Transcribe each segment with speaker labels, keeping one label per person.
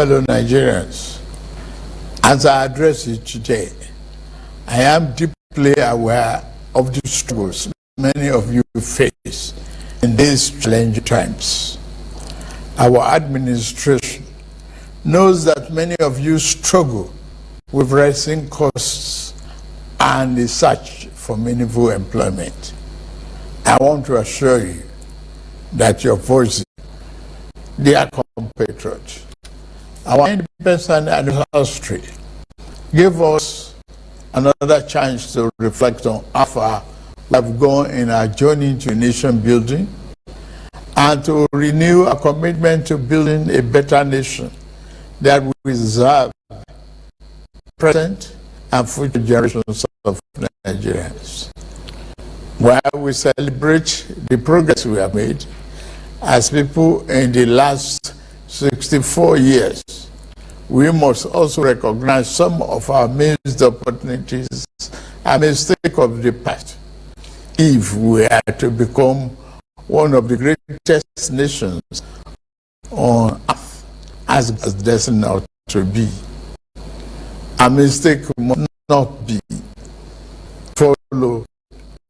Speaker 1: fellow Nigerians, as I address you today, I am deeply aware of the struggles many of you face in these challenging times. Our administration knows that many of you struggle with rising costs and the search for meaningful employment. I want to assure you that your voices, dear compatriots, our independence anniversary give us another chance to reflect on how far we have gone in our journey to nation building and to renew our commitment to building a better nation that will preserve present and future generations of Nigerians. While we celebrate the progress we have made as people in the last 64 years, we must also recognize some of our missed opportunities and mistakes of the past if we are to become one of the greatest nations on earth as destined to be. A mistake must not be followed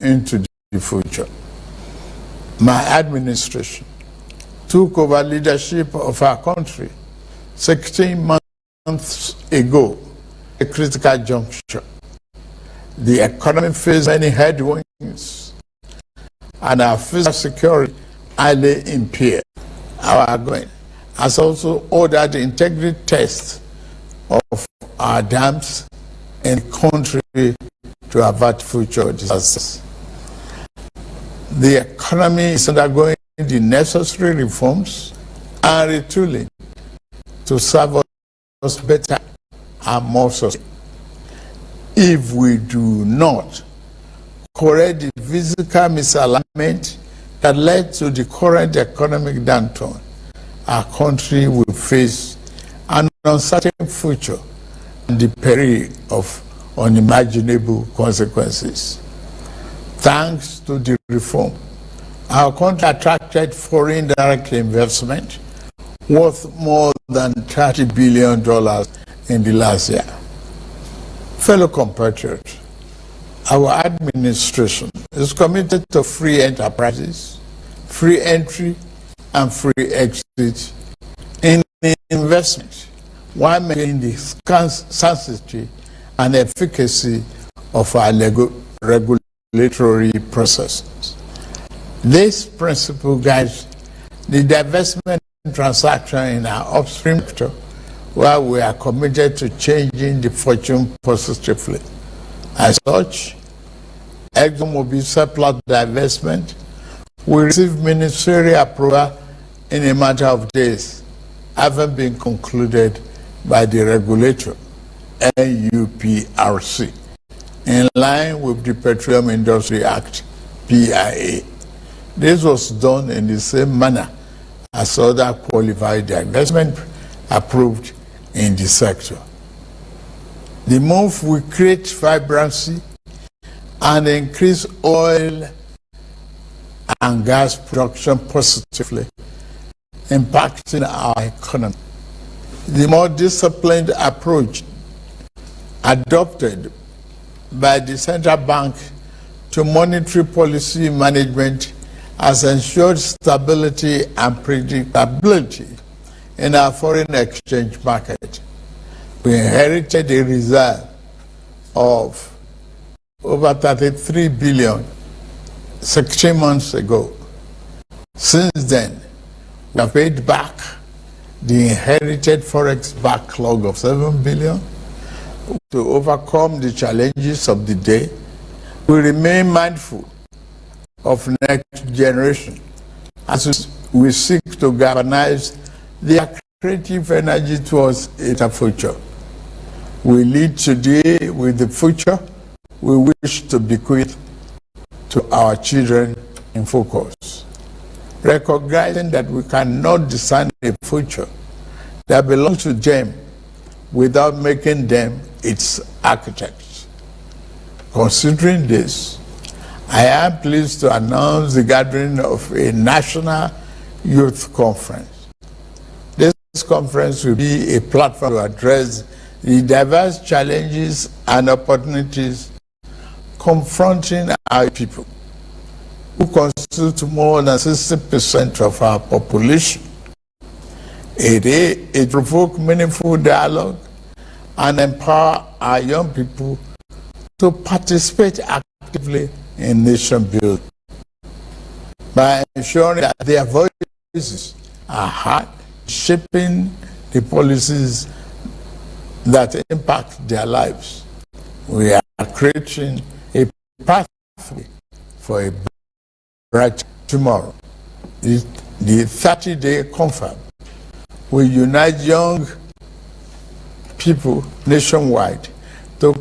Speaker 1: into the future. My administration took over leadership of our country 16 months ago, a critical juncture. The economy faced many headwinds and our physical security highly impaired. Our government has also ordered the integrity test of our dams in the country to avert future disasters. The economy is undergoing the necessary reforms and retooling to serve us better and more sustainable. If we do not correct the physical misalignment that led to the current economic downturn, our country will face an uncertain future and the peril of unimaginable consequences. Thanks to the reform, our country attracted foreign direct investment worth more than $30 billion in the last year. Fellow compatriots, our administration is committed to free enterprises, free entry, and free exit in investment, while maintaining the sanctity and efficacy of our regulatory processes. This principle guides the divestment transaction in our upstream sector, where we are committed to changing the fortune positively. As such, ExxonMobil surplus divestment will receive ministerial approval in a matter of days, having been concluded by the regulator, NUPRC, in line with the Petroleum Industry Act, PIA. This was done in the same manner as other qualified divestment approved in the sector. The move will create vibrancy and increase oil and gas production positively, impacting our economy. The more disciplined approach adopted by the central bank to monetary policy management has ensured stability and predictability in our foreign exchange market. We inherited a reserve of over 33 billion 16 months ago. Since then, we have paid back the inherited forex backlog of 7 billion. To overcome the challenges of the day, we remain mindful of next generation as we seek to galvanize their creative energy towards a future. We lead today with the future we wish to bequeath to our children in focus. Recognizing that we cannot design a future that belongs to them without making them its architects. Considering this, I am pleased to announce the gathering of a national youth conference. This conference will be a platform to address the diverse challenges and opportunities confronting our people, who constitute more than 60% of our population. It provoke meaningful dialogue and empower our young people to participate actively in nation building by ensuring that their voices are heard, shaping the policies that impact their lives. We are creating a pathway for a bright tomorrow. The 30-day conference will unite young people nationwide to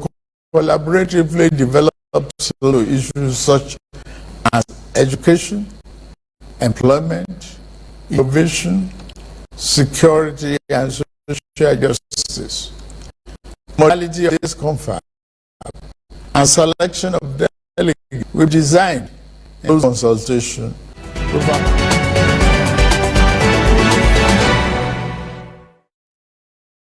Speaker 1: collaboratively develop issues such as education, employment, innovation, security, and social justice. Modality of this conference and selection of delegates will be designed in consultation